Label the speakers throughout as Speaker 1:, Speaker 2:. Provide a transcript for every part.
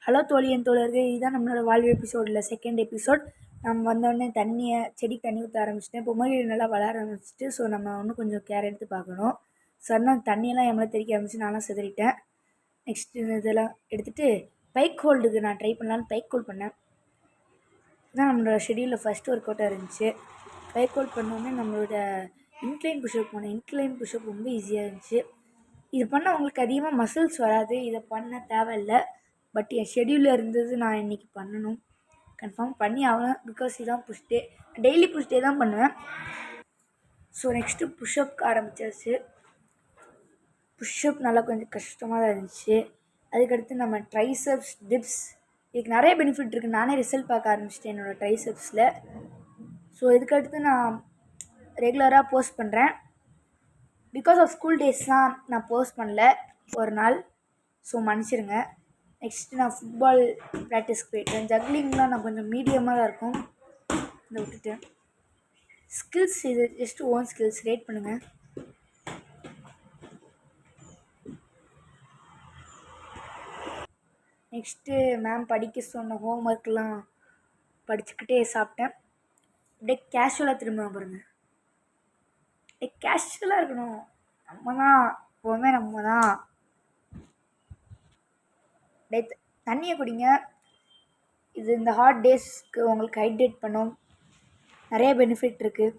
Speaker 1: Hello தோழியன் தோழர்கள், இதுதான் நம்மளோட வாழ்வு எபிசோடில் செகண்ட் எபிசோட். நம்ம வந்தோடனே செடிக்கு தண்ணி ஊற்ற ஆரம்பிச்சிட்டேன். பொம்மைகள் நல்லா வளர ஆரம்பிச்சிட்டு, ஸோ நம்ம இன்னும் கொஞ்சம் கேர் எடுத்து பார்க்கணும். ஸோ அதனால் தண்ணியெல்லாம் எவ்வளோ தெளிக்க ஆரம்பிச்சு நான்லாம் சிதறிட்டேன். நெக்ஸ்ட்டு இதெல்லாம் எடுத்துகிட்டு பைக் ஹோல்டுக்கு நான் ட்ரை பண்ணலான்னு பைக் ஹோல்ட் பண்ணேன். இதுதான் நம்மளோட ஷெடியூலில் ஃபஸ்ட்டு ஒர்க் அவுட்டாக இருந்துச்சு. பைக் ஹோல்ட் பண்ணோடனே நம்மளோட இன்க்ளைன் புஷ்அப் போனேன். இன்க்ளைன் புஷ்அப் ரொம்ப ஈஸியாக இருந்துச்சு. இது பண்ணால் உங்களுக்கு அதிகமாக மசில்ஸ் வராது, இதை பண்ண தேவையில்லை. பட் என் ஷெடியூலில் இருந்தது, நான் இன்றைக்கி பண்ணணும், கன்ஃபார்ம் பண்ணி ஆகணும். பிகாஸ் இதுதான் புஷ் டே, டெய்லி புஷ் டே தான் பண்ணுவேன். ஸோ நெக்ஸ்ட்டு புஷ்அப்க்கு ஆரம்பிச்சாச்சு. புஷ்அப் நல்லா கொஞ்சம் கஷ்டமாக தான் இருந்துச்சு. அதுக்கடுத்து நம்ம ட்ரைசெப்ஸ், டிப்ஸ், இதுக்கு நிறைய பெனிஃபிட் இருக்குது. நானே ரிசல்ட் பார்க்க ஆரம்பிச்சிட்டேன் என்னோடய ட்ரைசெப்ஸில். ஸோ இதுக்கடுத்து நான் ரெகுலராக போஸ்ட் பண்ணுறேன். பிகாஸ் ஆஃப் ஸ்கூல் டேஸ்லாம் நான் போஸ்ட் பண்ணல ஒரு நாள், ஸோ மன்னிச்சிருங்க. நெக்ஸ்ட்டு நான் ஃபுட்பால் ப்ராக்டிஸ்க்கு போயிட்டேன். ஜக்லிங்லாம் நான் கொஞ்சம் மீடியமாக தான் இருக்கும், இதை விட்டுட்டேன். ஸ்கில்ஸ், இது ஜஸ்ட் ஓன் ஸ்கில்ஸ், ரேட் பண்ணுங்கள். நெக்ஸ்ட்டு மேம் படிக்க சொன்ன ஹோம் ஒர்க்லாம் படிச்சுக்கிட்டே சாப்பிட்டேன். அப்படியே கேஷுவலாக திரும்ப பாருங்க. கேஷுவலாக இருக்கணும், நம்ம தான் எப்போவுமே நம்ம தான். தண்ணியை குடிங்க. இது இந்த ஹாட் டேஸ்க்கு உங்களுக்கு ஹைட்ரேட் பண்ணும், நிறைய பெனிஃபிட் இருக்குது.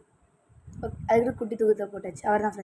Speaker 1: அதுக்கு குட்டி தூக்கத்தை போட்டாச்சு, அவர் தான்.